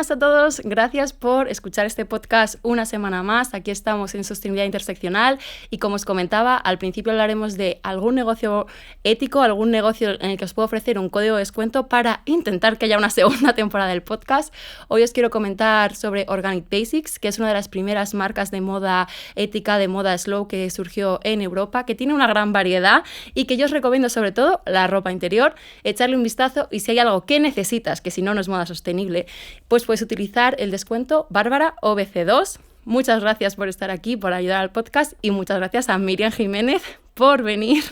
buenas a todos, gracias por escuchar este podcast una semana más. Aquí estamos en Sostenibilidad Interseccional y como os comentaba, al principio hablaremos de algún negocio ético, algún negocio en el que os puedo ofrecer un código de descuento para intentar que haya una segunda temporada del podcast. Hoy os quiero comentar sobre Organic Basics, que es una de las primeras marcas de moda ética, de moda slow que surgió en Europa, que tiene una gran variedad y que yo os recomiendo sobre todo la ropa interior, echarle un vistazo y si hay algo que necesitas, que si no es moda sostenible, pues puedes utilizar el descuento Bárbara OBC2. Muchas gracias por estar aquí, por ayudar al podcast y muchas gracias a Miriam Jiménez por venir.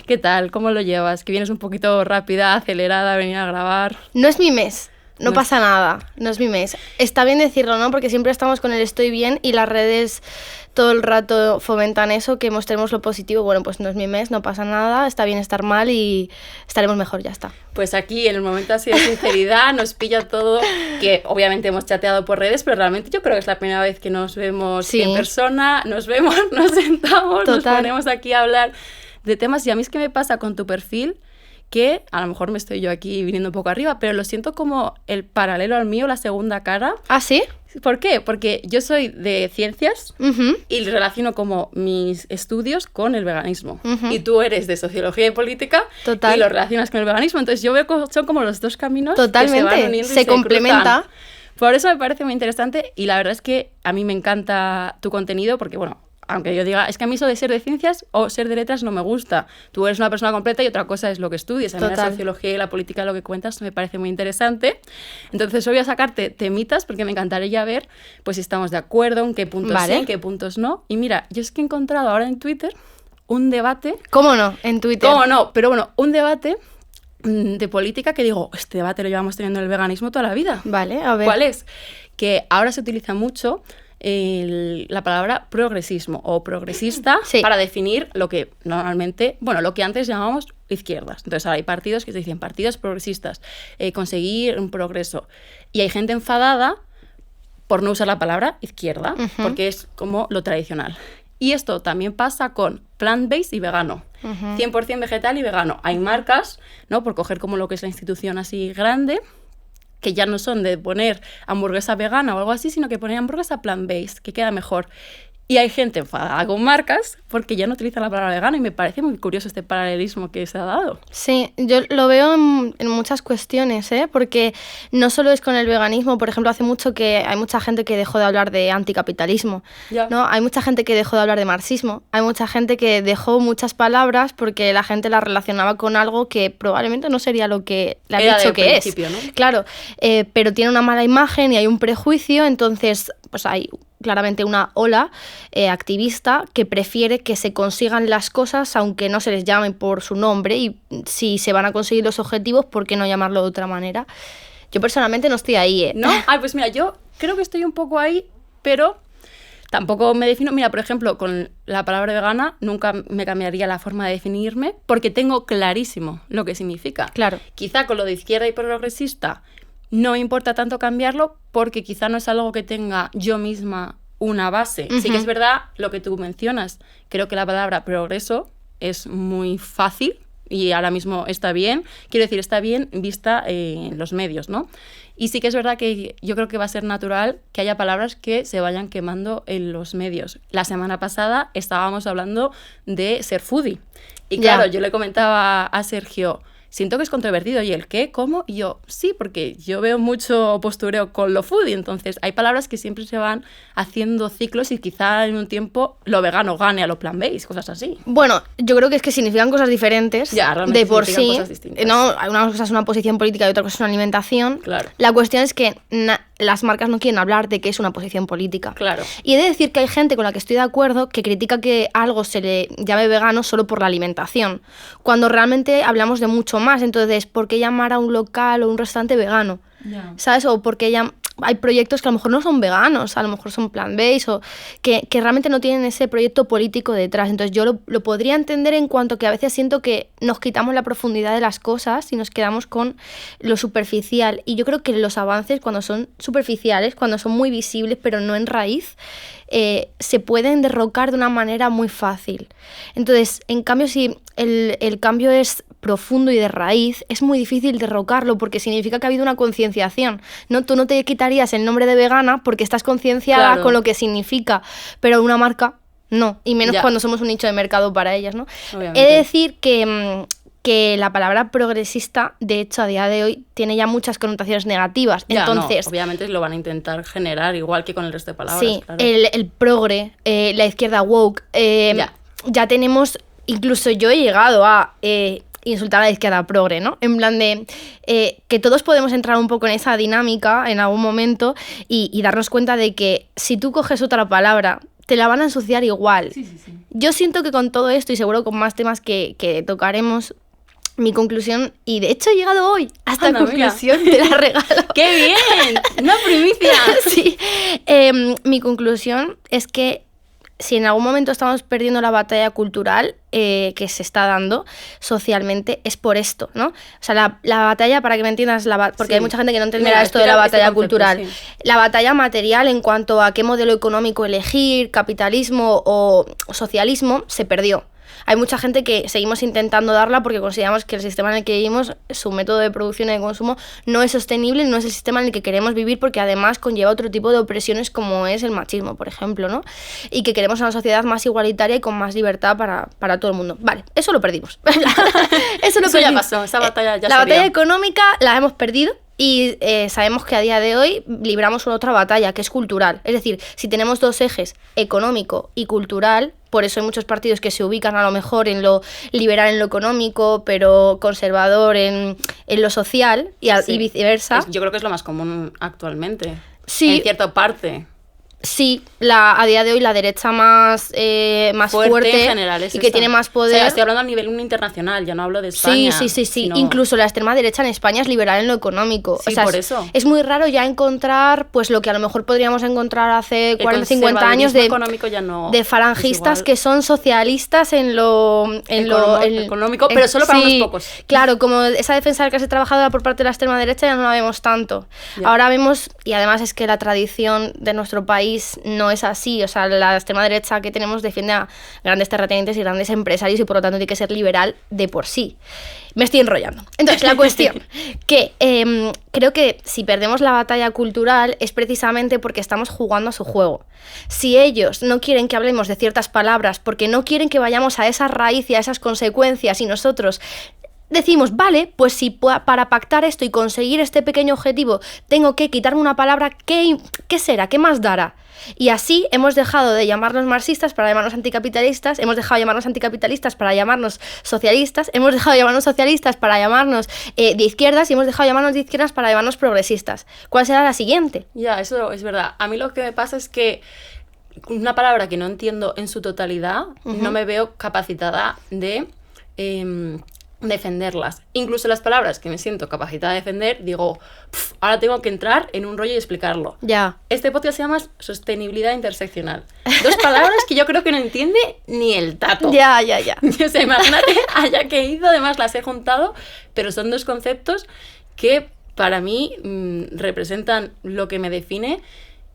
¿Qué tal? ¿Cómo lo llevas? Que vienes un poquito rápida, acelerada a venir a grabar. No es mi mes. No pasa nada, no es mi mes. Está bien decirlo, ¿no? Porque siempre estamos con el estoy bien y las redes todo el rato fomentan eso, que mostremos lo positivo. Bueno, pues no es mi mes, no pasa nada, está bien estar mal y estaremos mejor, ya está. Pues aquí, en el momento así de sinceridad, nos pilla todo, que obviamente hemos chateado por redes, pero realmente yo creo que es la primera vez que nos vemos en persona, nos vemos, nos sentamos, nos ponemos aquí a hablar de temas. Y a mí es que me pasa con tu perfil, que a lo mejor me estoy yo aquí viniendo un poco arriba, pero lo siento como el paralelo al mío, la segunda cara. ¿Ah, sí? ¿Por qué? Porque yo soy de ciencias y relaciono como mis estudios con el veganismo. Y tú eres de sociología y política y lo relacionas con el veganismo. Entonces yo veo que son como los dos caminos que se van uniendo y se complementa. Cruzan. Por eso me parece muy interesante y la verdad es que a mí me encanta tu contenido porque, bueno, aunque yo diga, es que a mí eso de ser de ciencias o ser de letras no me gusta. Tú eres una persona completa y otra cosa es lo que estudies. A mí la sociología y la política, lo que cuentas, me parece muy interesante. Entonces hoy voy a sacarte temitas porque me encantaría ver pues si estamos de acuerdo, en qué puntos sí, en qué puntos no. Y mira, yo es que he encontrado ahora en Twitter un debate... ¿Cómo no? En Twitter. ¿Cómo no? Pero bueno, un debate de política que digo, este debate lo llevamos teniendo en el veganismo toda la vida. Vale, a ver. ¿Cuál es? Que ahora se utiliza mucho la palabra progresismo o progresista para definir lo que normalmente, bueno, lo que antes llamábamos izquierdas. Entonces ahora hay partidos que se dicen partidos progresistas, conseguir un progreso. Y hay gente enfadada por no usar la palabra izquierda, porque es como lo tradicional. Y esto también pasa con plant-based y vegano. 100% vegetal y vegano. Hay marcas, ¿no? Por coger como lo que es la institución así grande, que ya no son de poner hamburguesa vegana o algo así, sino que ponen hamburguesa plant-based, que queda mejor. Y hay gente enfadada con marcas porque ya no utilizan la palabra vegano y me parece muy curioso este paralelismo que se ha dado. Sí, yo lo veo en muchas cuestiones, porque no solo es con el veganismo. Por ejemplo, hace mucho que hay mucha gente que dejó de hablar de anticapitalismo, ¿no? Hay mucha gente que dejó de hablar de marxismo, hay mucha gente que dejó muchas palabras porque la gente las relacionaba con algo que probablemente no sería lo que le ha dicho que es. ¿No? Claro, pero tiene una mala imagen y hay un prejuicio, entonces pues hay claramente una ola activista que prefiere que se consigan las cosas aunque no se les llame por su nombre y si se van a conseguir los objetivos, ¿por qué no llamarlo de otra manera? Yo personalmente no estoy ahí, ¿No? Ay, pues mira, yo creo que estoy un poco ahí, pero tampoco me defino. Mira, por ejemplo, con la palabra vegana nunca me cambiaría la forma de definirme porque tengo clarísimo lo que significa. Claro. Quizá con lo de izquierda y progresista no me importa tanto cambiarlo porque quizá no es algo que tenga yo misma una base. Sí que es verdad lo que tú mencionas. Creo que la palabra progreso es muy fácil y ahora mismo está bien. Quiero decir, está bien vista en los medios, ¿no? Y sí que es verdad que yo creo que va a ser natural que haya palabras que se vayan quemando en los medios. La semana pasada estábamos hablando de ser foodie. Y claro, yo le comentaba a Sergio, siento que es controvertido. ¿Y el qué? ¿Cómo? Y yo, sí, porque yo veo mucho postureo con lo foodie. Entonces, hay palabras que siempre se van haciendo ciclos y quizá en un tiempo lo vegano gane a lo plant-based, cosas así. Bueno, yo creo que es que significan cosas diferentes de por sí. Cosas distintas. No, una cosa es una posición política y otra cosa es una alimentación. Claro. La cuestión es que las marcas no quieren hablar de qué es una posición política. Claro. Y he de decir que hay gente con la que estoy de acuerdo que critica que algo se le llame vegano solo por la alimentación, cuando realmente hablamos de mucho más. Entonces, ¿por qué llamar a un local o un restaurante vegano? ¿Sabes? O por qué hay proyectos que a lo mejor no son veganos, a lo mejor son plant-based o que realmente no tienen ese proyecto político detrás. Entonces yo lo podría entender en cuanto que a veces siento que nos quitamos la profundidad de las cosas y nos quedamos con lo superficial. Y yo creo que los avances, cuando son superficiales, cuando son muy visibles pero no en raíz, se pueden derrocar de una manera muy fácil. Entonces, en cambio, si el cambio es profundo y de raíz, es muy difícil derrocarlo porque significa que ha habido una concienciación, ¿no? Tú no te quitarías el nombre de vegana porque estás concienciada con lo que significa, pero una marca no, y menos cuando somos un nicho de mercado para ellas, ¿no? Obviamente. He de decir que la palabra progresista, de hecho, a día de hoy tiene ya muchas connotaciones negativas. Entonces, obviamente lo van a intentar generar igual que con el resto de palabras. Sí, claro. El progre, la izquierda woke, ya tenemos, incluso yo he llegado a insultar a la izquierda progre, ¿no? En plan de que todos podemos entrar un poco en esa dinámica en algún momento y darnos cuenta de que si tú coges otra palabra, te la van a ensuciar igual. Sí. Yo siento que con todo esto, y seguro con más temas que tocaremos, mi conclusión, y de hecho he llegado hoy a esta conclusión, te la regalo. ¡Qué bien! ¡Una primicia! Sí. Mi conclusión es que si en algún momento estamos perdiendo la batalla cultural que se está dando socialmente, es por esto, ¿no? O sea, la batalla, para que me entiendas, porque hay mucha gente que no entenderá esto de la batalla cultural. Sí. La batalla material en cuanto a qué modelo económico elegir, capitalismo o socialismo, se perdió. Hay mucha gente que seguimos intentando darla porque consideramos que el sistema en el que vivimos, su método de producción y de consumo, no es sostenible, no es el sistema en el que queremos vivir porque además conlleva otro tipo de opresiones como es el machismo, por ejemplo, ¿no? Y que queremos una sociedad más igualitaria y con más libertad para todo el mundo. Vale, eso lo perdimos. Eso ya pasó, esa batalla ya La batalla económica la hemos perdido. Y sabemos que a día de hoy libramos una otra batalla, que es cultural. Es decir, si tenemos dos ejes, económico y cultural, por eso hay muchos partidos que se ubican a lo mejor en lo liberal en lo económico, pero conservador en lo social y viceversa. Yo creo que es lo más común actualmente, sí, en cierta parte. Sí, a día de hoy la derecha más fuerte en general es y que esa. tiene más poder. O sea, estoy hablando a nivel internacional, ya no hablo de España. Sí. Sino... Incluso la extrema derecha en España es liberal en lo económico. Sí, o sea, por eso. Es muy raro ya encontrar pues lo que a lo mejor podríamos encontrar hace 40, 50 años de falangistas que son socialistas en lo económico, pero solo para unos pocos. Claro, como esa defensa de la clase trabajadora por parte de la extrema derecha ya no la vemos tanto. Ya. Ahora vemos, y además es que la tradición de nuestro país no es así, o sea, la extrema derecha que tenemos defiende a grandes terratenientes y grandes empresarios y por lo tanto tiene que ser liberal de por sí. Me estoy enrollando. Entonces, la cuestión, que creo que si perdemos la batalla cultural es precisamente porque estamos jugando a su juego. Si ellos no quieren que hablemos de ciertas palabras porque no quieren que vayamos a esa raíz y a esas consecuencias y nosotros decimos, vale, pues si para pactar esto y conseguir este pequeño objetivo tengo que quitarme una palabra, ¿qué será? ¿Qué más dará? Y así hemos dejado de llamarnos marxistas para llamarnos anticapitalistas, hemos dejado de llamarnos anticapitalistas para llamarnos socialistas, hemos dejado de llamarnos socialistas para llamarnos de izquierdas y hemos dejado de llamarnos de izquierdas para llamarnos progresistas. ¿Cuál será la siguiente? Ya, eso es verdad. A mí lo que me pasa es que una palabra que no entiendo en su totalidad, no me veo capacitada de... defenderlas. Incluso las palabras que me siento capacitada de defender, digo, ahora tengo que entrar en un rollo y explicarlo. Ya. Este podcast se llama sostenibilidad interseccional. Dos palabras que yo creo que no entiende ni el tato. Ya. O sea, imagínate, allá que he ido, además las he juntado, pero son dos conceptos que para mí representan lo que me define.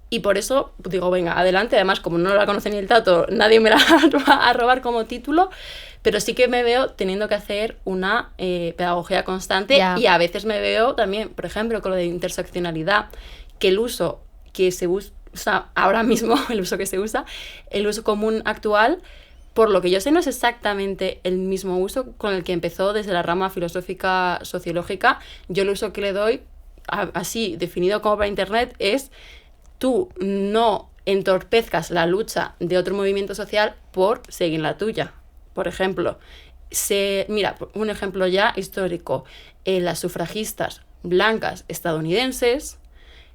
Y por eso digo, venga, adelante. Además, como no la conoce ni el tato, nadie me la va a robar como título. Pero sí que me veo teniendo que hacer una pedagogía constante. Y a veces me veo también, por ejemplo, con lo de interseccionalidad, que el uso que se usa ahora mismo, el uso común actual, por lo que yo sé, no es exactamente el mismo uso con el que empezó desde la rama filosófica sociológica. Yo el uso que le doy, así definido como para Internet, es... tú no entorpezcas la lucha de otro movimiento social por seguir la tuya. Por ejemplo, mira, un ejemplo ya histórico. Las sufragistas blancas estadounidenses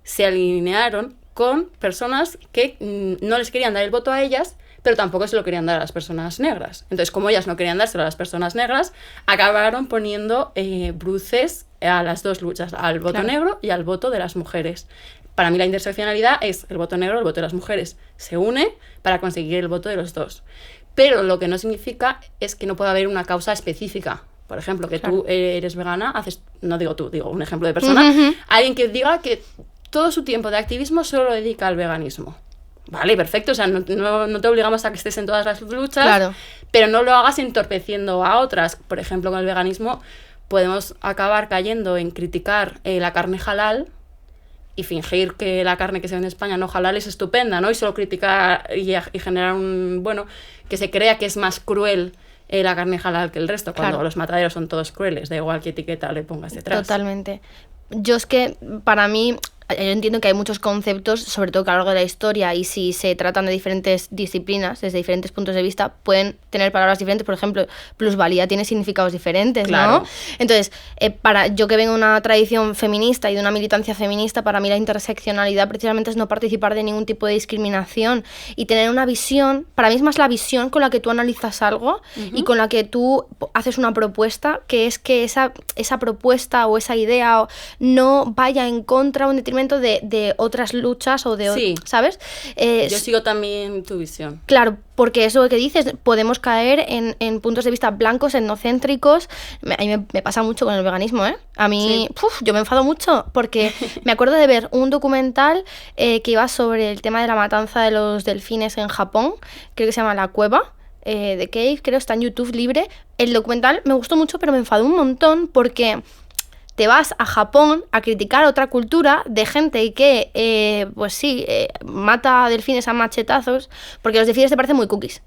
se alinearon con personas que no les querían dar el voto a ellas, pero tampoco se lo querían dar a las personas negras. Entonces, como ellas no querían dárselo a las personas negras, acabaron poniendo bruces a las dos luchas, al voto negro y al voto de las mujeres. Para mí la interseccionalidad es el voto negro, el voto de las mujeres. Se une para conseguir el voto de los dos. Pero lo que no significa es que no pueda haber una causa específica. Por ejemplo, que tú eres vegana, no digo tú, digo un ejemplo de persona, alguien que diga que todo su tiempo de activismo solo lo dedica al veganismo. Vale, perfecto, o sea, no te obligamos a que estés en todas las luchas, pero no lo hagas entorpeciendo a otras. Por ejemplo, con el veganismo podemos acabar cayendo en criticar la carne halal y fingir que la carne que se vende en España no halal es estupenda, ¿no? Y solo criticar y generar que se crea que es más cruel la carne halal que el resto, cuando los mataderos son todos crueles, da igual qué etiqueta le pongas detrás. Totalmente. Yo es que, para mí, yo entiendo que hay muchos conceptos, sobre todo que a lo largo de la historia, y si se tratan de diferentes disciplinas, desde diferentes puntos de vista, pueden tener palabras diferentes. Por ejemplo, plusvalía tiene significados diferentes, claro, ¿no? Entonces, yo que vengo de una tradición feminista y de una militancia feminista, para mí la interseccionalidad precisamente es no participar de ningún tipo de discriminación y tener una visión. Para mí es más la visión con la que tú analizas algo y con la que tú haces una propuesta, que es que esa propuesta o esa idea no vaya en contra o en detrimento de otras luchas o de sí. ¿Sabes? Yo sigo también tu visión. Claro, porque eso que dices, podemos caer en puntos de vista blancos, etnocéntricos. A mí me pasa mucho con el veganismo, ¿eh? A mí, sí. Yo me enfado mucho porque me acuerdo de ver un documental que iba sobre el tema de la matanza de los delfines en Japón, creo que se llama La Cueva, de Cave, creo, está en YouTube libre. El documental me gustó mucho, pero me enfadó un montón porque te vas a Japón a criticar otra cultura de gente que, mata delfines a machetazos, porque los delfines te parecen muy cookies.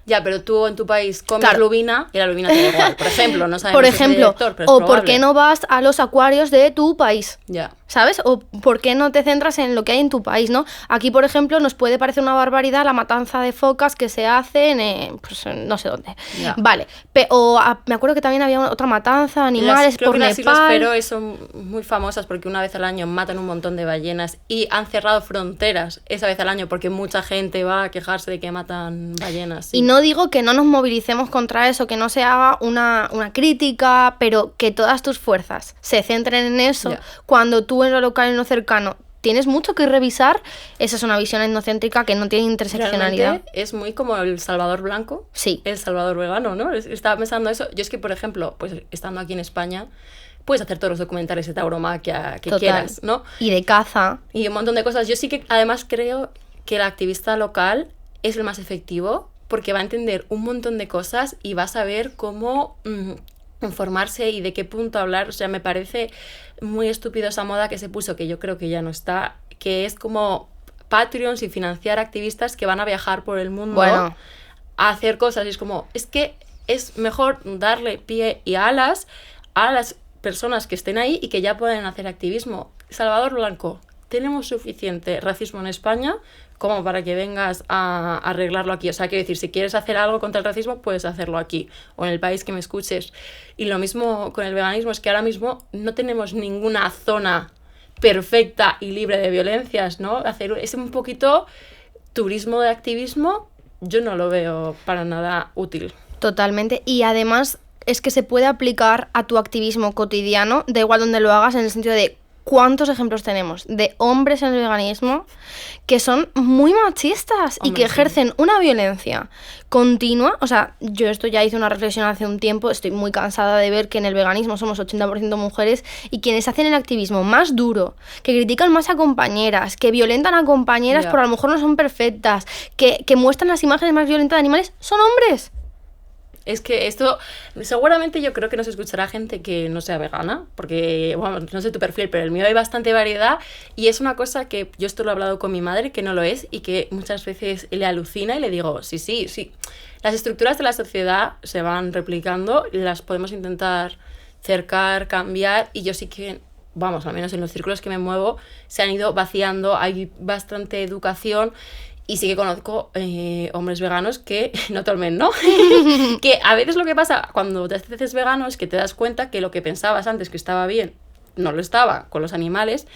Ya, pero tú en tu país comes lubina y la lubina te da igual. Por ejemplo, no sabemos por ejemplo, director, pero es o probable. ¿por qué no vas a los acuarios de tu país? Ya. ¿Sabes? O ¿por qué no te centras en lo que hay en tu país, no? Aquí, por ejemplo, nos puede parecer una barbaridad la matanza de focas que se hace en no sé dónde. Ya. Vale. Me acuerdo que también había otra matanza de animales por Nepal. Las Islas Feroe son muy famosas porque una vez al año matan un montón de ballenas y han cerrado fronteras esa vez al año porque mucha gente va a quejarse de que matan ballenas. Sí. Y no digo que no nos movilicemos contra eso, que no se haga una crítica, pero que todas tus fuerzas se centren en eso. Ya. Cuando tú en lo local y en lo cercano tienes mucho que revisar, esa es una visión etnocéntrica que no tiene interseccionalidad. Realmente es muy como el Salvador blanco, sí. El Salvador vegano, ¿no? Estaba pensando eso. Yo es que, por ejemplo, pues estando aquí en España, puedes hacer todos los documentales de tauromaquia que quieras, ¿no? Y de caza. Y un montón de cosas. Yo sí que además creo que el activista local es el más efectivo porque va a entender un montón de cosas y va a saber cómo informarse y de qué punto hablar. O sea, me parece muy estúpido esa moda que se puso, que yo creo que ya no está, que es como Patreons y financiar activistas que van a viajar por el mundo a hacer cosas. Y es como, es que es mejor darle pie y alas a las personas que estén ahí y que ya pueden hacer activismo. Salvador Blanco, tenemos suficiente racismo en España como para que vengas a arreglarlo aquí. O sea, quiero decir, si quieres hacer algo contra el racismo, puedes hacerlo aquí o en el país que me escuches. Y lo mismo con el veganismo, es que ahora mismo no tenemos ninguna zona perfecta y libre de violencias, ¿no? Hacer ese un poquito turismo de activismo, yo no lo veo para nada útil. Totalmente. Y además es que se puede aplicar a tu activismo cotidiano, da igual donde lo hagas, en el sentido de ¿cuántos ejemplos tenemos de hombres en el veganismo que son muy machistas y que ejercen una violencia continua? O sea, yo esto ya hice una reflexión hace un tiempo, estoy muy cansada de ver que en el veganismo somos 80% mujeres y quienes hacen el activismo más duro, que critican más a compañeras, que violentan a compañeras pero a lo mejor no son perfectas, que muestran las imágenes más violentas de animales, son hombres. Es que esto, seguramente yo creo que nos escuchará gente que no sea vegana, porque, bueno, no sé tu perfil, pero el mío hay bastante variedad y es una cosa que yo esto lo he hablado con mi madre, que no lo es, y que muchas veces le alucina y le digo, sí, las estructuras de la sociedad se van replicando, las podemos intentar cercar, cambiar, y yo sí que, vamos, al menos en los círculos que me muevo, se han ido vaciando, hay bastante educación. Y sí que conozco hombres veganos que, no totalmente, ¿no? Que a veces lo que pasa cuando te haces vegano es que te das cuenta que lo que pensabas antes que estaba bien, no lo estaba con los animales.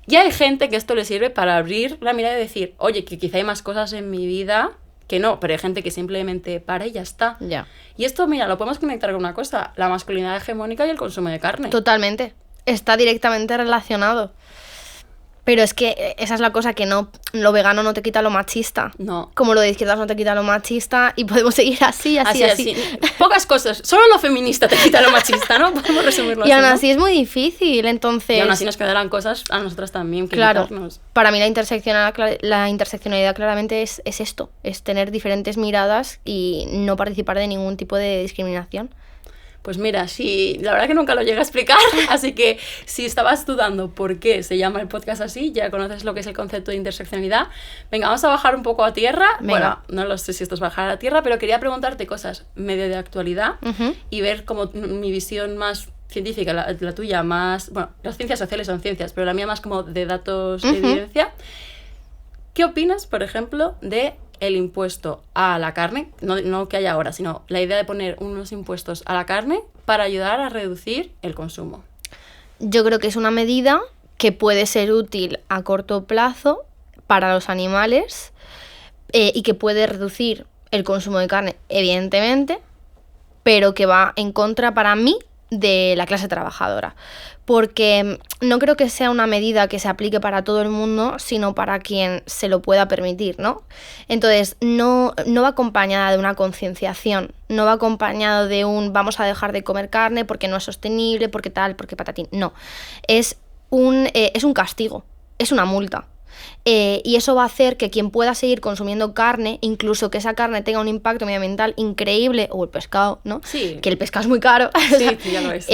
Y hay gente que esto le sirve para abrir la mirada y decir, oye, que quizá hay más cosas en mi vida que no, pero hay gente que simplemente para y ya está. Ya. Y esto, mira, lo podemos conectar con una cosa, la masculinidad hegemónica y el consumo de carne. Totalmente. Está directamente relacionado. Pero es que esa es la cosa, que no, lo vegano no te quita lo machista. No. Como lo de izquierdas no te quita lo machista, y podemos seguir así. Pocas cosas. Solo lo feminista te quita lo machista, ¿no? Podemos resumirlo así. Y aún ¿no? así es muy difícil, entonces... Y aún así nos quedarán cosas a nosotras también que claro, quitarnos. Para mí la interseccionalidad claramente es esto, es tener diferentes miradas y no participar de ningún tipo de discriminación. Pues mira, sí, la verdad que nunca lo llegué a explicar, así que si estabas dudando por qué se llama el podcast así, ya conoces lo que es el concepto de interseccionalidad. Venga, vamos a bajar un poco a tierra. Venga. Bueno, no lo sé si esto es bajar a tierra, pero quería preguntarte cosas medio de actualidad y ver como mi visión más científica, la tuya más... Bueno, las ciencias sociales son ciencias, pero la mía más como de datos de evidencia. ¿Qué opinas, por ejemplo, de el impuesto a la carne, no que haya ahora, sino la idea de poner unos impuestos a la carne para ayudar a reducir el consumo? Yo creo que es una medida que puede ser útil a corto plazo para los animales y que puede reducir el consumo de carne, evidentemente, pero que va en contra para mí de la clase trabajadora, porque no creo que sea una medida que se aplique para todo el mundo, sino para quien se lo pueda permitir, ¿no? Entonces, no va acompañada de una concienciación, no va acompañado de un vamos a dejar de comer carne porque no es sostenible, porque tal, porque patatín, no. Es un castigo, es una multa. Y eso va a hacer que quien pueda seguir consumiendo carne, incluso que esa carne tenga un impacto medioambiental increíble, o el pescado, ¿no? Sí. Que el pescado es muy caro. Sí, ya lo es.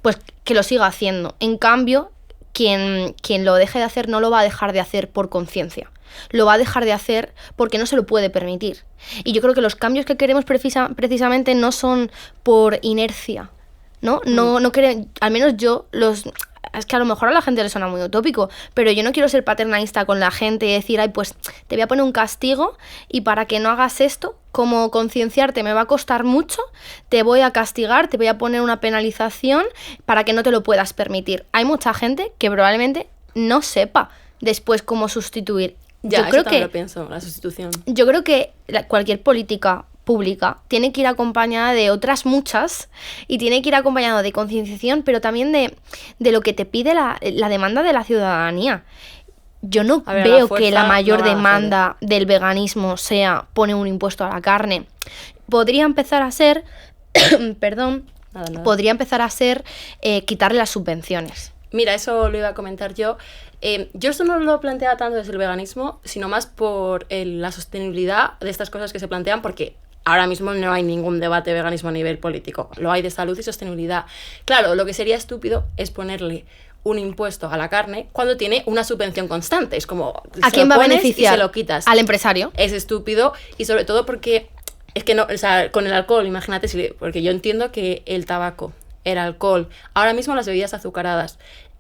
Pues que lo siga haciendo. En cambio, quien lo deje de hacer no lo va a dejar de hacer por conciencia. Lo va a dejar de hacer porque no se lo puede permitir. Y yo creo que los cambios que queremos precisamente no son por inercia, ¿no? No queremos, al menos yo los... Es que a lo mejor a la gente le suena muy utópico, pero yo no quiero ser paternalista con la gente y decir, ay, pues te voy a poner un castigo y para que no hagas esto, como concienciarte me va a costar mucho, te voy a castigar, te voy a poner una penalización para que no te lo puedas permitir. Hay mucha gente que probablemente no sepa después cómo sustituir. Ya, yo creo que lo pienso, la sustitución. Yo creo que cualquier política pública tiene que ir acompañada de otras muchas y tiene que ir acompañado de concienciación, pero también de lo que te pide la demanda de la ciudadanía. Yo no veo que la mayor demanda del veganismo sea poner un impuesto a la carne. Podría empezar a ser, perdón, nada. Podría empezar a ser quitarle las subvenciones. Mira, eso lo iba a comentar yo. Yo esto no lo planteaba tanto desde el veganismo, sino más por la sostenibilidad de estas cosas que se plantean, porque ahora mismo no hay ningún debate de veganismo a nivel político. Lo hay de salud y sostenibilidad. Claro, lo que sería estúpido es ponerle un impuesto a la carne cuando tiene una subvención constante. Es como... ¿A quién va a beneficiar? Y se lo quitas. Al empresario. Es estúpido y sobre todo porque... Es que no, o sea, con el alcohol, imagínate, porque yo entiendo que el tabaco, el alcohol, ahora mismo las bebidas azucaradas,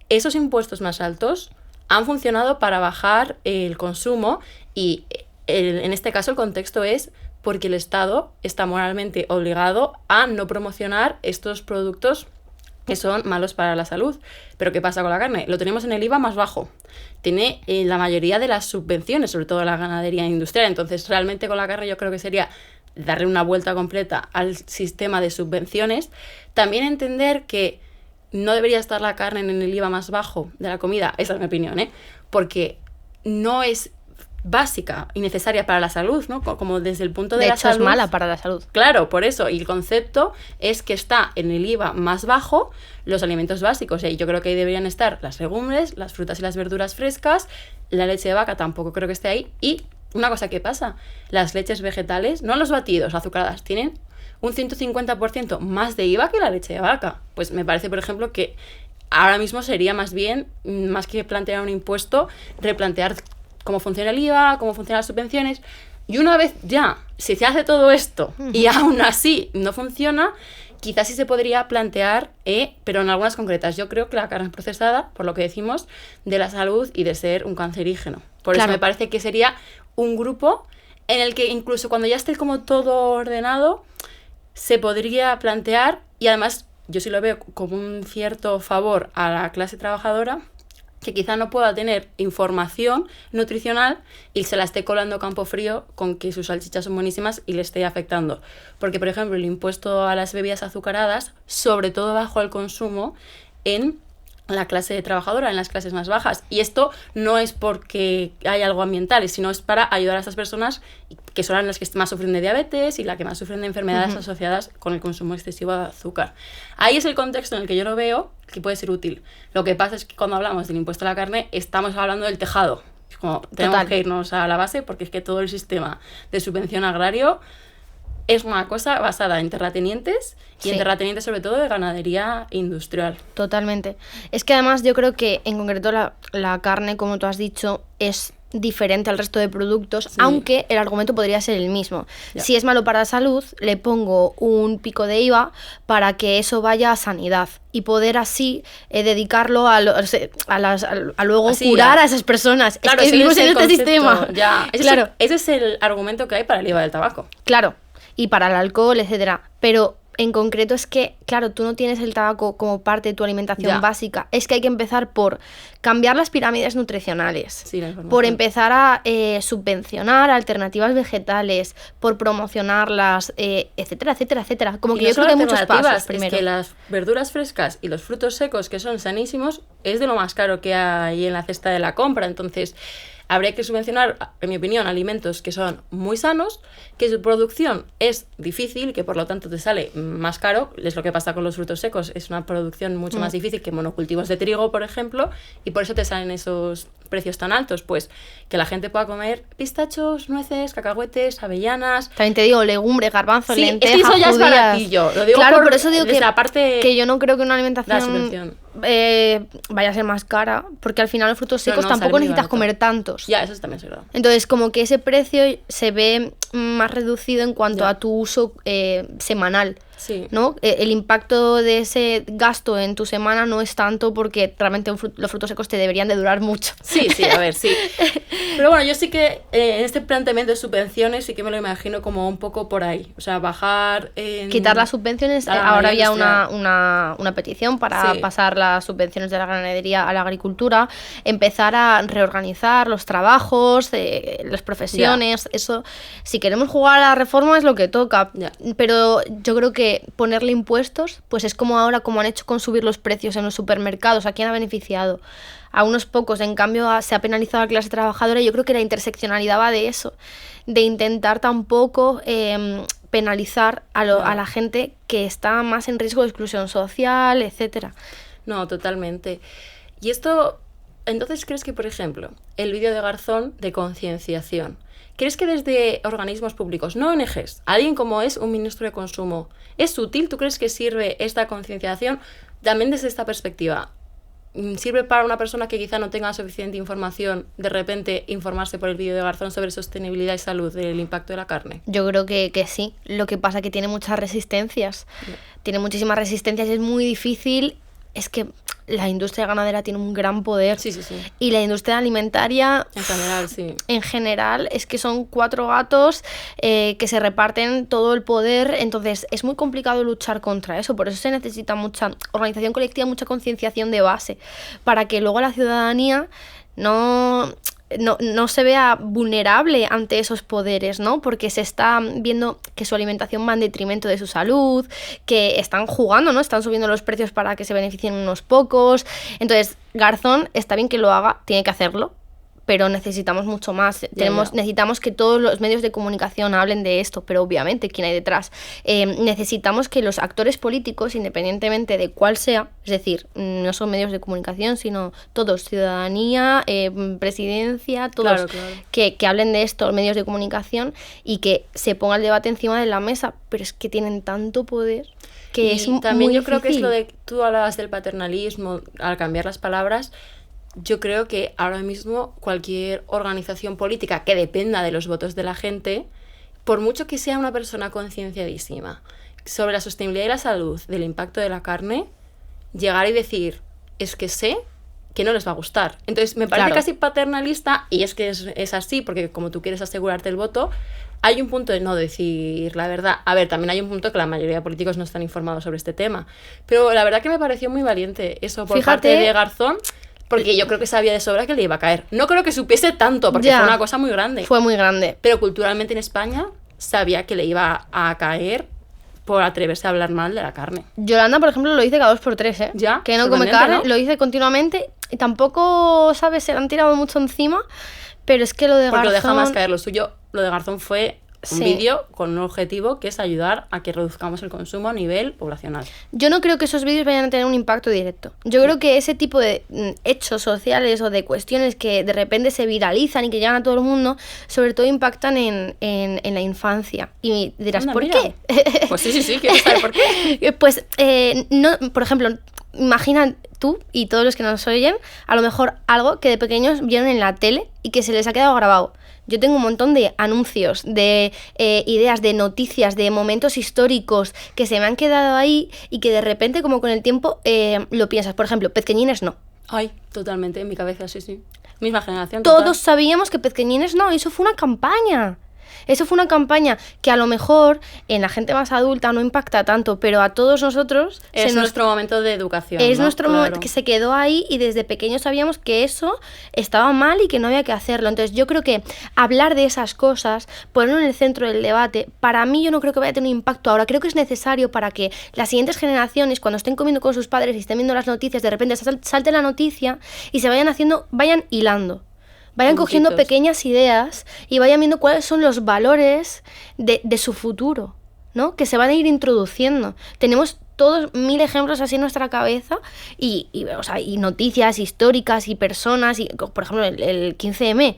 esos impuestos más altos han funcionado para bajar el consumo y en este caso el contexto es porque el Estado está moralmente obligado a no promocionar estos productos que son malos para la salud. Pero ¿qué pasa con la carne? Lo tenemos en el IVA más bajo. Tiene la mayoría de las subvenciones, sobre todo la ganadería industrial. Entonces, realmente con la carne yo creo que sería darle una vuelta completa al sistema de subvenciones. También entender que no debería estar la carne en el IVA más bajo de la comida. Esa es mi opinión, ¿eh? Porque no es básica y necesaria para la salud, ¿no? Como desde el punto de la salud. De hecho, es mala para la salud. Claro, por eso. Y el concepto es que está en el IVA más bajo los alimentos básicos. Y yo creo que ahí deberían estar las legumbres, las frutas y las verduras frescas. La leche de vaca tampoco creo que esté ahí. Y una cosa que pasa, las leches vegetales, no los batidos, azucaradas, tienen un 150% más de IVA que la leche de vaca. Pues me parece, por ejemplo, que ahora mismo sería más bien, más que plantear un impuesto, replantear cómo funciona el IVA, cómo funcionan las subvenciones. Y una vez ya, si se hace todo esto y aún así no funciona, quizás sí se podría plantear, pero en algunas concretas. Yo creo que la carne procesada, por lo que decimos, de la salud y de ser un cancerígeno. Por eso me parece que sería un grupo en el que incluso cuando ya esté como todo ordenado, se podría plantear, y además yo sí lo veo como un cierto favor a la clase trabajadora, que quizá no pueda tener información nutricional y se la esté colando campo frío con que sus salchichas son buenísimas y le esté afectando. Porque, por ejemplo, el impuesto a las bebidas azucaradas, sobre todo bajo el consumo en la clase trabajadora, en las clases más bajas. Y esto no es porque hay algo ambiental, sino es para ayudar a estas personas que son las que más sufren de diabetes y las que más sufren de enfermedades asociadas con el consumo excesivo de azúcar. Ahí es el contexto en el que yo lo veo que puede ser útil. Lo que pasa es que cuando hablamos del impuesto a la carne estamos hablando del tejado. Es como, tenemos que irnos a la base porque es que todo el sistema de subvención agrario es una cosa basada en terratenientes y en terratenientes sobre todo de ganadería industrial. Totalmente. Es que además yo creo que en concreto la carne, como tú has dicho, es diferente al resto de productos, aunque el argumento podría ser el mismo. Si es malo para la salud, le pongo un pico de IVA para que eso vaya a sanidad y poder así dedicarlo a luego así, curar a esas personas. Claro, es que vivimos en este sistema. Ese es el argumento que hay para el IVA del tabaco. Claro. Y para el alcohol, etcétera. Pero en concreto es que, claro, tú no tienes el tabaco como parte de tu alimentación básica. Es que hay que empezar por cambiar las pirámides nutricionales, por empezar a subvencionar alternativas vegetales, por promocionarlas, etcétera, etcétera, etcétera. Como que yo creo que hay muchos pasos primero. Es que las verduras frescas y los frutos secos, que son sanísimos, es de lo más caro que hay en la cesta de la compra. Entonces, habría que subvencionar, en mi opinión, alimentos que son muy sanos, que su producción es difícil, que por lo tanto te sale más caro. Es lo que pasa con los frutos secos, es una producción mucho más difícil que monocultivos de trigo, por ejemplo, y por eso te salen esos precios tan altos. Pues que la gente pueda comer pistachos, nueces, cacahuetes, avellanas. También te digo, legumbre, garbanzo, lentejas, es que eso ya es baratillo. Lo digo claro, por eso digo que yo no creo que una alimentación vaya a ser más cara, porque al final los frutos secos tampoco necesitas comer tantos. Ya, eso también es verdad. Entonces, como que ese precio se ve más reducido en cuanto a tu uso semanal. ¿No? El impacto de ese gasto en tu semana no es tanto porque realmente los frutos secos te deberían de durar mucho. Sí, a ver, sí. Pero bueno, yo sí que en este planteamiento de subvenciones sí que me lo imagino como un poco por ahí. O sea, bajar... Quitar las subvenciones. Ahora había una petición para pasar las subvenciones de la ganadería a la agricultura, empezar a reorganizar los trabajos, las profesiones, eso. Si queremos jugar a la reforma es lo que toca. Pero yo creo que ponerle impuestos, pues es como ahora como han hecho con subir los precios en los supermercados. ¿A quién ha beneficiado? A unos pocos. En cambio se ha penalizado a la clase trabajadora y yo creo que la interseccionalidad va de eso, de intentar tampoco penalizar a la gente que está más en riesgo de exclusión social, etcétera. No, totalmente. Y esto, entonces, ¿crees que, por ejemplo, el vídeo de Garzón de concienciación, ¿crees que desde organismos públicos, no ONGs, alguien como es un ministro de Consumo, es útil? ¿Tú crees que sirve esta concienciación también desde esta perspectiva? ¿Sirve para una persona que quizá no tenga suficiente información, de repente informarse por el vídeo de Garzón sobre sostenibilidad y salud del impacto de la carne? Yo creo que sí. Lo que pasa es que tiene muchas resistencias. Tiene muchísimas resistencias y es muy difícil. Es que la industria ganadera tiene un gran poder. Sí. Y la industria alimentaria, en general, sí. En general, es que son 4 gatos que se reparten todo el poder. Entonces, es muy complicado luchar contra eso. Por eso se necesita mucha organización colectiva, mucha concienciación de base, para que luego la ciudadanía no se vea vulnerable ante esos poderes, ¿no? Porque se está viendo que su alimentación va en detrimento de su salud, que están jugando, ¿no? Están subiendo los precios para que se beneficien unos pocos. Entonces, Garzón está bien que lo haga, tiene que hacerlo, pero necesitamos mucho más. Necesitamos que todos los medios de comunicación hablen de esto, pero obviamente, ¿quién hay detrás? Necesitamos que los actores políticos, independientemente de cuál sea, es decir, no son medios de comunicación, sino todos, ciudadanía, presidencia, todos, claro. Que hablen de esto, medios de comunicación, y que se ponga el debate encima de la mesa, pero es que tienen tanto poder que es también muy yo difícil. Creo que es lo de, tú hablabas del paternalismo, al cambiar las palabras. Yo creo que ahora mismo cualquier organización política que dependa de los votos de la gente, por mucho que sea una persona concienciadísima sobre la sostenibilidad y la salud del impacto de la carne, llegar y decir, es que sé que no les va a gustar. Entonces me parece casi paternalista, y es que es así, porque como tú quieres asegurarte el voto, hay un punto de no decir la verdad. A ver, también hay un punto que la mayoría de políticos no están informados sobre este tema. Pero la verdad que me pareció muy valiente eso por parte de Garzón, porque yo creo que sabía de sobra que le iba a caer. No creo que supiese tanto, porque fue una cosa muy grande. Fue muy grande. Pero culturalmente en España sabía que le iba a caer por atreverse a hablar mal de la carne. Yolanda, por ejemplo, lo dice cada 2x3, ¿eh? Ya, que no come carne, ¿no? Lo dice continuamente y tampoco, ¿sabes? Se le han tirado mucho encima, pero es que lo de Porque Garzón... lo deja más caer. Lo suyo, lo de Garzón fue un Sí. vídeo con un objetivo que es ayudar a que reduzcamos el consumo a nivel poblacional. Yo no creo que esos vídeos vayan a tener un impacto directo. Yo creo que ese tipo de hechos sociales o de cuestiones que de repente se viralizan y que llegan a todo el mundo, sobre todo impactan en la infancia. Y dirás, Anda, ¿por mira. qué? Pues sí, quiero saber por qué. Pues, no, por ejemplo, imagina tú y todos los que nos oyen, a lo mejor algo que de pequeños vieron en la tele y que se les ha quedado grabado. Yo tengo un montón de anuncios, de ideas, de noticias, de momentos históricos que se me han quedado ahí y que de repente, como con el tiempo, lo piensas. Por ejemplo, Pezqueñines no. Ay, totalmente, en mi cabeza, sí. Misma generación. Todos total. sabíamos que Pezqueñines no, eso fue una campaña. Eso fue una campaña que a lo mejor en la gente más adulta no impacta tanto, pero a todos nosotros... Es nuestro momento de educación. Es ¿no? nuestro momento que se quedó ahí y desde pequeños sabíamos que eso estaba mal y que no había que hacerlo. Entonces yo creo que hablar de esas cosas, ponerlo en el centro del debate, para mí yo no creo que vaya a tener un impacto ahora. Creo que es necesario para que las siguientes generaciones, cuando estén comiendo con sus padres y estén viendo las noticias, de repente salte la noticia y se vayan hilando. Vayan cogiendo Puntitos. pequeñas ideas y vayan viendo cuáles son los valores de su futuro, ¿no? Que se van a ir introduciendo. Tenemos todos 1000 ejemplos así en nuestra cabeza y noticias históricas y personas, y por ejemplo el 15M.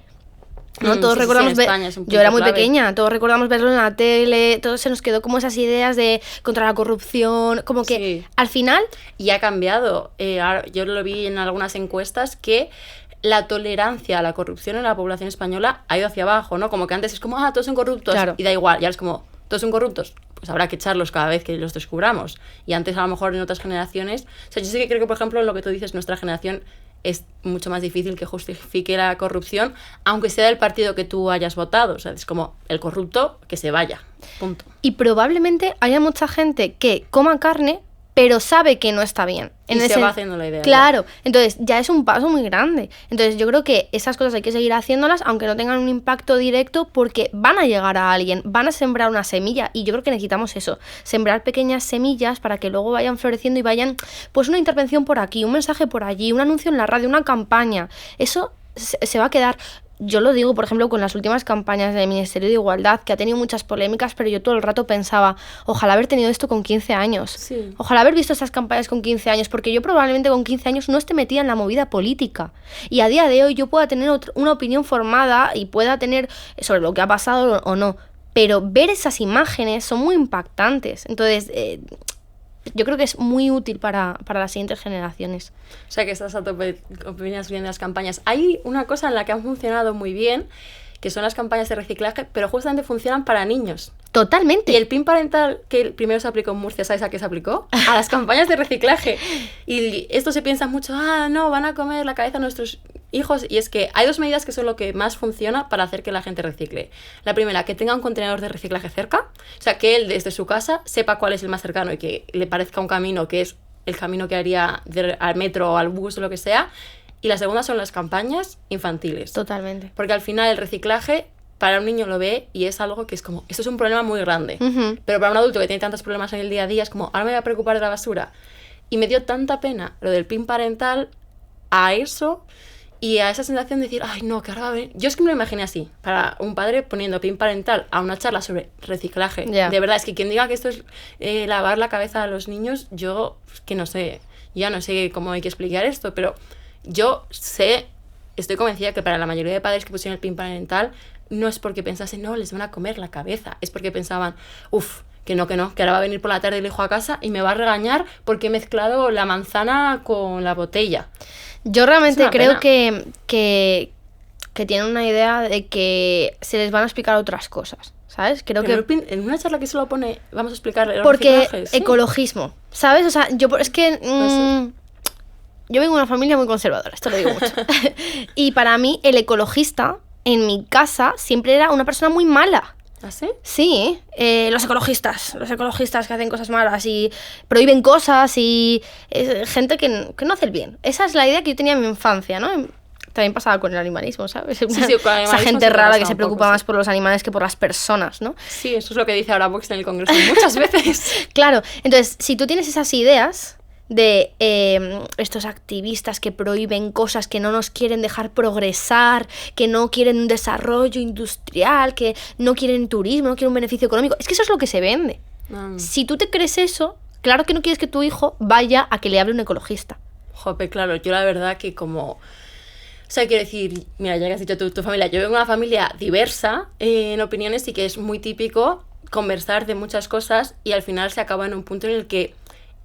¿No? Todos sí, recordamos en ver. España es un Yo era punto muy clave. pequeña, todos recordamos verlo en la tele, todos se nos quedó como esas ideas de contra la corrupción, como que Sí. al final Y ha cambiado. Ahora, yo lo vi en algunas encuestas que la tolerancia a la corrupción en la población española ha ido hacia abajo, ¿no? Como que antes es como, todos son corruptos, Claro. y da igual, y ahora es como, todos son corruptos, pues habrá que echarlos cada vez que los descubramos. Y antes a lo mejor en otras generaciones, o sea, yo sí que creo que, por ejemplo, lo que tú dices, nuestra generación es mucho más difícil que justifique la corrupción, aunque sea del partido que tú hayas votado. O sea, es como el corrupto que se vaya, punto. y probablemente haya mucha gente que coma carne pero sabe que no está bien. Y se va haciendo la idea. Claro, entonces ya es un paso muy grande. Entonces yo creo que esas cosas hay que seguir haciéndolas, aunque no tengan un impacto directo, porque van a llegar a alguien, van a sembrar una semilla, y yo creo que necesitamos eso, sembrar pequeñas semillas para que luego vayan floreciendo y vayan, pues una intervención por aquí, un mensaje por allí, un anuncio en la radio, una campaña. Eso se va a quedar. Yo lo digo, por ejemplo, con las últimas campañas del Ministerio de Igualdad, que ha tenido muchas polémicas, pero yo todo el rato pensaba, ojalá haber tenido esto con 15 años. Sí. Ojalá haber visto esas campañas con 15 años, porque yo probablemente con 15 años no esté metida en la movida política. Y a día de hoy yo pueda tener una opinión formada y pueda tener sobre lo que ha pasado o no. Pero ver esas imágenes son muy impactantes. Entonces, yo creo que es muy útil para las siguientes generaciones. O sea que estás a tope, opinas bien de las campañas. Hay una cosa en la que han funcionado muy bien, que son las campañas de reciclaje, pero justamente funcionan para niños. Totalmente. Y el PIN parental que primero se aplicó en Murcia, ¿sabes a qué se aplicó? A las campañas de reciclaje. Y esto se piensa mucho, no, van a comer la cabeza a nuestros hijos. Y es que hay dos medidas que son lo que más funciona para hacer que la gente recicle. La primera, que tenga un contenedor de reciclaje cerca. O sea, que él desde su casa sepa cuál es el más cercano y que le parezca un camino que es el camino que haría al metro o al bus o lo que sea. Y la segunda son las campañas infantiles. Totalmente. Porque al final el reciclaje, para un niño lo ve y es algo que es como, esto es un problema muy grande. Uh-huh. Pero para un adulto que tiene tantos problemas en el día a día es como, ahora me voy a preocupar de la basura. Y me dio tanta pena lo del PIN parental a eso y a esa sensación de decir, ay no, que ahora va a venir. Yo es que me lo imaginé así, para un padre poniendo PIN parental a una charla sobre reciclaje. Yeah. De verdad, es que quien diga que esto es lavar la cabeza a los niños, yo que no sé, ya no sé cómo hay que explicar esto, pero yo estoy convencida que para la mayoría de padres que pusieron el PIN parental no es porque pensasen, no, les van a comer la cabeza, es porque pensaban, que no, que ahora va a venir por la tarde el hijo a casa y me va a regañar porque he mezclado la manzana con la botella. Yo realmente creo pena. que tienen una idea de que se les van a explicar otras cosas, ¿sabes? Creo Pero que en una charla que se lo pone, vamos a explicarle los porque reciclajes, ¿sí? ecologismo, ¿sabes? O sea, es que yo vengo de una familia muy conservadora, esto lo digo mucho. Y para mí el ecologista en mi casa siempre era una persona muy mala. ¿Ah, sí? Sí, los ecologistas que hacen cosas malas y prohíben cosas y gente que no hace el bien. Esa es la idea que yo tenía en mi infancia, ¿no? también pasaba con el animalismo, ¿sabes? Sí, con el animalismo esa gente rara que se preocupa más sí. por los animales que por las personas, ¿no? Sí, eso es lo que dice ahora Vox en el Congreso muchas veces. Claro, entonces, si tú tienes esas ideas de estos activistas que prohíben cosas, que no nos quieren dejar progresar, que no quieren un desarrollo industrial, que no quieren turismo, no quieren un beneficio económico, es que eso es lo que se vende. Si tú te crees eso, claro que no quieres que tu hijo vaya a que le hable un ecologista. Jope, claro, yo la verdad que como... O sea, quiero decir, mira, ya que has dicho tu familia, yo vengo de una familia diversa en opiniones y que es muy típico conversar de muchas cosas y al final se acaba en un punto en el que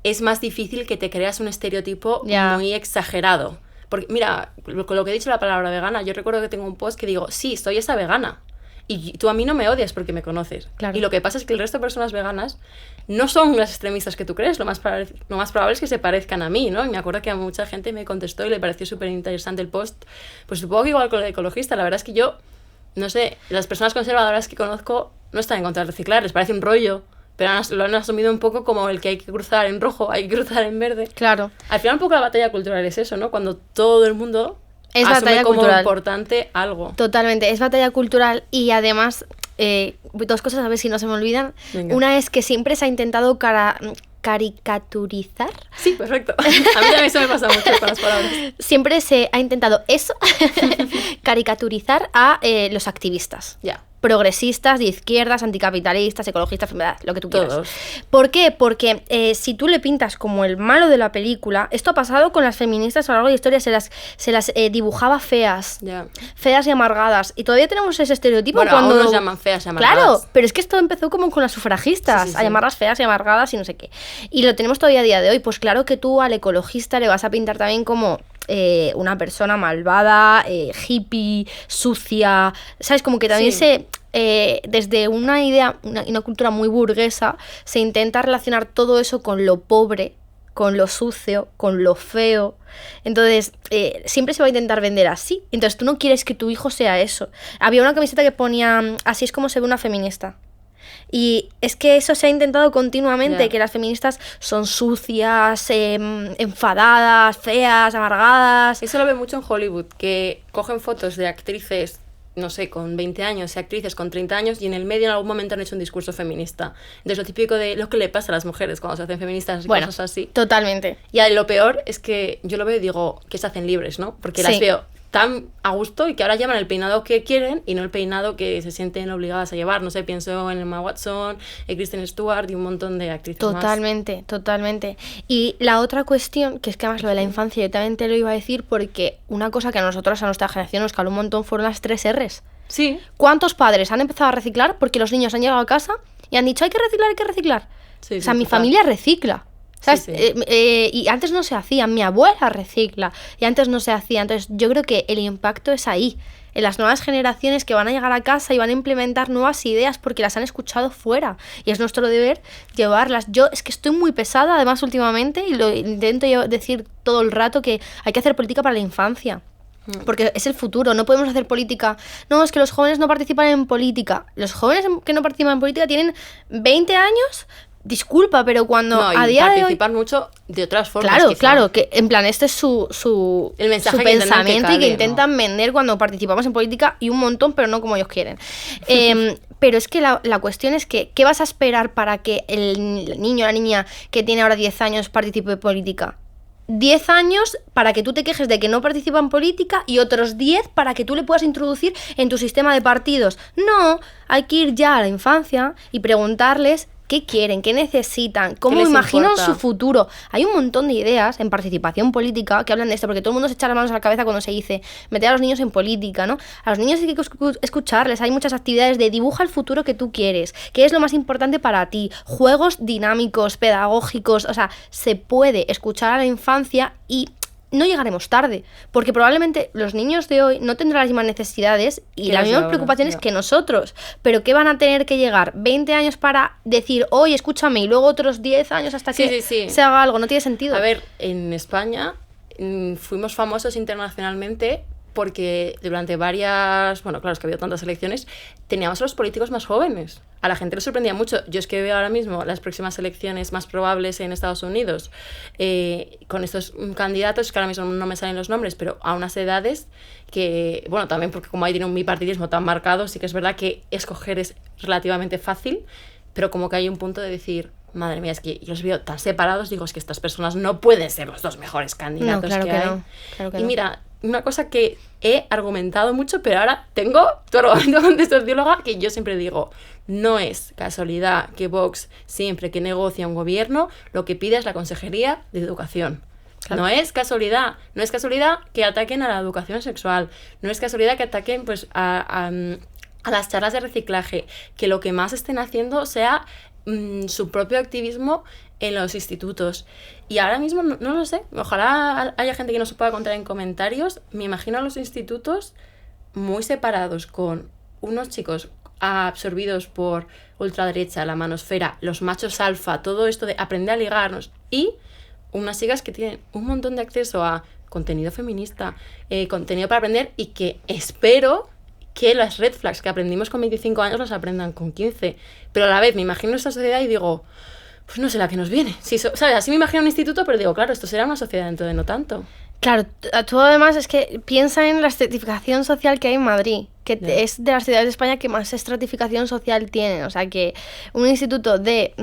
es más difícil que te creas un estereotipo muy exagerado. Porque, mira, con lo que he dicho la palabra vegana, yo recuerdo que tengo un post que digo, sí, soy esa vegana. Y tú a mí no me odias porque me conoces. Claro. Y lo que pasa es que el resto de personas veganas no son las extremistas que tú crees. Lo más probable es que se parezcan a mí, ¿no? Y me acuerdo que a mucha gente me contestó y le pareció súper interesante el post. Pues supongo que igual con el ecologista. La verdad es que yo, no sé, las personas conservadoras que conozco no están en contra de reciclar. Les parece un rollo. Pero lo han asumido un poco como el que hay que cruzar en rojo, hay que cruzar en verde. Claro. Al final un poco la batalla cultural es eso, ¿no? Cuando todo el mundo... Es asume batalla como cultural. Importante algo. Totalmente, es batalla cultural y además, dos cosas a ver si no se me olvidan. Venga. Una es que siempre se ha intentado caricaturizar. Sí, perfecto. A mí también eso me pasa mucho con las palabras. Siempre se ha intentado eso, caricaturizar a los activistas. Ya. Progresistas, de izquierdas, anticapitalistas, ecologistas, lo que tú quieras. Todos. ¿Por qué? Porque si tú le pintas como el malo de la película, esto ha pasado con las feministas a lo largo de la historia, se las dibujaba feas, feas y amargadas. Y todavía tenemos ese estereotipo. Bueno, cuando aún nos llaman feas y amargadas. Claro, pero es que esto empezó como con las sufragistas, a llamarlas feas y amargadas y no sé qué. Y lo tenemos todavía a día de hoy. Pues claro que tú al ecologista le vas a pintar también como... una persona malvada, hippie, sucia, ¿sabes? Como que también desde una idea, una cultura muy burguesa, se intenta relacionar todo eso con lo pobre, con lo sucio, con lo feo. Entonces, siempre se va a intentar vender así. Entonces, tú no quieres que tu hijo sea eso. Había una camiseta que ponía, así es como se ve una feminista. Y es que eso se ha intentado continuamente, que las feministas son sucias, enfadadas, feas, amargadas. Eso lo ve mucho en Hollywood, que cogen fotos de actrices, no sé, con 20 años y actrices con 30 años y en el medio en algún momento han hecho un discurso feminista. Entonces lo típico de lo que le pasa a las mujeres cuando se hacen feministas y cosas así. Totalmente. Y lo peor es que yo lo veo y digo que se hacen libres, ¿no? Porque las veo tan a gusto y que ahora llevan el peinado que quieren y no el peinado que se sienten obligadas a llevar. No sé, pienso en Emma Watson, en Kristen Stewart y un montón de actrices Totalmente. Y la otra cuestión, que es que además lo de la infancia yo también te lo iba a decir, porque una cosa que a nosotros, a nuestra generación, nos caló un montón fueron las 3 R's. Sí. ¿Cuántos padres han empezado a reciclar porque los niños han llegado a casa y han dicho hay que reciclar? Sí, o sea, mi familia recicla. ¿Sabes? Sí. Y antes no se hacía, mi abuela recicla y antes no se hacía. Entonces yo creo que el impacto es ahí, en las nuevas generaciones que van a llegar a casa y van a implementar nuevas ideas porque las han escuchado fuera y es nuestro deber llevarlas. Yo es que estoy muy pesada además últimamente y lo intento decir todo el rato, que hay que hacer política para la infancia. Porque es el futuro, no podemos hacer política. No, es que los jóvenes no participan en política. Los jóvenes que no participan en política tienen 20 años... Disculpa, pero cuando a día de hoy... participar mucho de otras formas. Claro, que en plan, este es su el mensaje su que pensamiento y que intentan vender cuando participamos en política y un montón, pero no como ellos quieren. Pero es que la cuestión es que, ¿qué vas a esperar para que el niño o la niña que tiene ahora 10 años participe en política? 10 años para que tú te quejes de que no participa en política y otros 10 para que tú le puedas introducir en tu sistema de partidos. No, hay que ir ya a la infancia y preguntarles qué quieren, qué necesitan, cómo imaginan su futuro. Hay un montón de ideas en participación política que hablan de esto, porque todo el mundo se echa las manos a la cabeza cuando se dice meter a los niños en política, ¿no? A los niños hay que escucharles, hay muchas actividades de dibuja el futuro que tú quieres, qué es lo más importante para ti, juegos dinámicos, pedagógicos, o sea, se puede escuchar a la infancia y no llegaremos tarde, porque probablemente los niños de hoy no tendrán las mismas necesidades y las mismas preocupaciones que nosotros, pero que van a tener que llegar 20 años para decir, oye, escúchame, y luego otros 10 años hasta que se haga algo, no tiene sentido. A ver, en España fuimos famosos internacionalmente porque durante varias, bueno, claro, es que ha habido tantas elecciones, teníamos a los políticos más jóvenes. A la gente le sorprendía mucho. Yo es que veo ahora mismo las próximas elecciones más probables en Estados Unidos con estos candidatos, que ahora mismo no me salen los nombres, pero a unas edades que, bueno, también porque como ahí tiene un bipartidismo tan marcado, sí que es verdad que escoger es relativamente fácil, pero como que hay un punto de decir, madre mía, es que yo los veo tan separados, digo, es que estas personas no pueden ser los dos mejores candidatos claro que que hay. no, claro que y no. mira, una cosa que he argumentado mucho, pero ahora tengo tu argumento de socióloga, que yo siempre digo, no es casualidad que Vox, siempre que negocia un gobierno, lo que pide es la Consejería de Educación. Claro. No es casualidad que ataquen a la educación sexual, no es casualidad que ataquen pues a las charlas de reciclaje, que lo que más estén haciendo sea su propio activismo en los institutos. Y ahora mismo no lo sé, ojalá haya gente que nos pueda contar en comentarios. Me imagino a los institutos muy separados, con unos chicos absorbidos por ultraderecha, la manosfera, los machos alfa, todo esto de aprender a ligarnos, y unas chicas que tienen un montón de acceso a contenido feminista, contenido para aprender, y que espero que las red flags que aprendimos con 25 años las aprendan con 15. Pero a la vez me imagino esta sociedad y digo, pues no sé la que nos viene. Sí, ¿sabes? Así me imagino un instituto, pero digo, claro, esto será una sociedad dentro de no tanto. Claro, tú además es que piensa en la estratificación social que hay en Madrid, que es de las ciudades de España que más estratificación social tienen. O sea, que un instituto de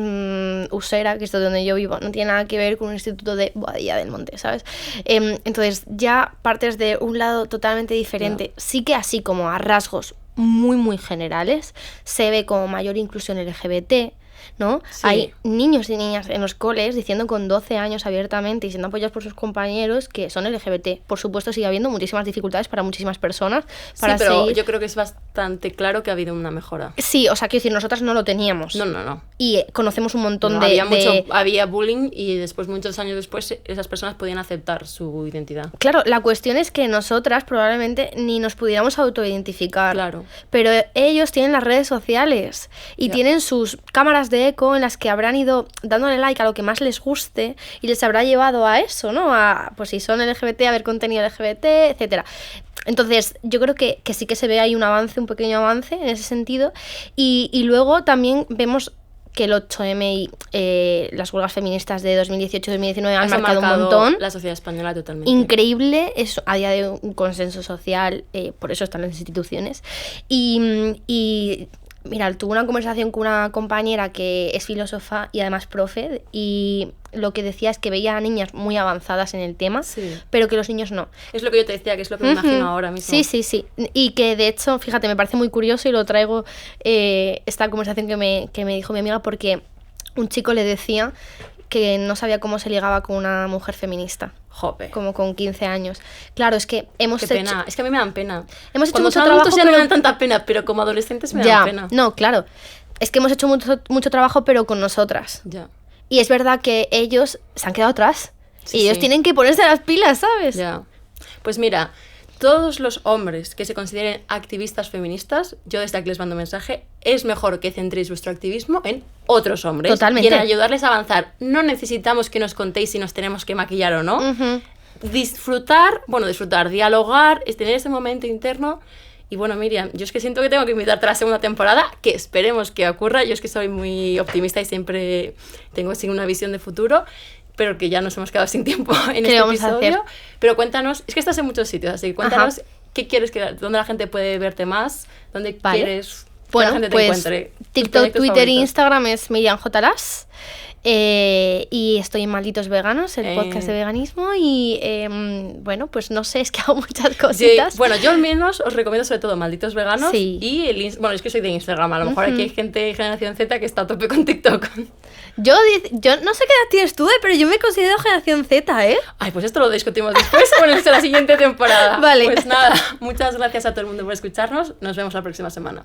Usera, que es donde yo vivo, no tiene nada que ver con un instituto de Boadilla del Monte, ¿sabes? Entonces ya partes de un lado totalmente diferente. Sí que así como a rasgos muy, muy generales, se ve como mayor inclusión LGBT, ¿no? Sí. Hay niños y niñas en los coles diciendo con 12 años abiertamente y siendo apoyados por sus compañeros que son LGBT. Por supuesto sigue habiendo muchísimas dificultades para muchísimas personas. Para pero seguir... yo creo que es bastante claro que ha habido una mejora. Sí, o sea, quiero decir, nosotras no lo teníamos. No. Y conocemos un montón había bullying, y después, muchos años después, esas personas podían aceptar su identidad. Claro, la cuestión es que nosotras probablemente ni nos pudiéramos autoidentificar. Claro. Pero ellos tienen las redes sociales y tienen sus cámaras de eco en las que habrán ido dándole like a lo que más les guste y les habrá llevado a eso, ¿no? A, pues si son LGBT, a ver contenido LGBT, etcétera. Entonces, yo creo que sí que se ve ahí un pequeño avance en ese sentido. Y luego también vemos que el 8M y las huelgas feministas de 2018-2019 han marcado un montón. La sociedad española totalmente. Increíble, es a día de un consenso social, por eso están las instituciones. Y mira, tuve una conversación con una compañera que es filósofa y además profe, y lo que decía es que veía a niñas muy avanzadas en el tema, pero que los niños no. Es lo que yo te decía, que es lo que me imagino ahora mismo. Sí. Y que de hecho, fíjate, me parece muy curioso y lo traigo esta conversación que me dijo mi amiga, porque un chico le decía que no sabía cómo se ligaba con una mujer feminista. Jope. Como con 15 años. Claro, es que hemos hecho... pena. Es que a mí me dan pena. Hemos hecho Cuando mucho trabajo, ya no me dan tanta pena, pero como adolescentes me dan pena. No, claro. Es que hemos hecho mucho trabajo, pero con nosotras. Ya. Y es verdad que ellos se han quedado atrás. Sí, y ellos tienen que ponerse las pilas, ¿sabes? Ya. Pues mira, todos los hombres que se consideren activistas feministas, yo desde aquí les mando un mensaje: es mejor que centréis vuestro activismo en otros hombres. Totalmente. Y en ayudarles a avanzar. No necesitamos que nos contéis si nos tenemos que maquillar o no. Disfrutar, dialogar, es tener ese momento interno. Y bueno, Miriam, yo es que siento que tengo que invitarte a la segunda temporada, que esperemos que ocurra. Yo es que soy muy optimista y siempre tengo así una visión de futuro, pero que ya nos hemos quedado sin tiempo en este episodio. Pero cuéntanos, es que estás en muchos sitios, así que cuéntanos qué quieres, dónde la gente puede verte más, dónde quieres que la gente te encuentre. TikTok, Twitter e Instagram es Miriam J. Las. Y estoy en Malditos Veganos, el podcast de veganismo, y bueno, pues no sé, es que hago muchas cositas. Sí, bueno, yo al menos os recomiendo sobre todo Malditos Veganos y bueno, es que soy de Instagram, a lo mejor aquí hay gente de generación Z que está a tope con TikTok. Yo no sé qué edad tienes tú, pero yo me considero generación Z, ¿eh? Ay, pues esto lo discutimos después con la siguiente temporada. Vale. Pues nada, muchas gracias a todo el mundo por escucharnos, nos vemos la próxima semana.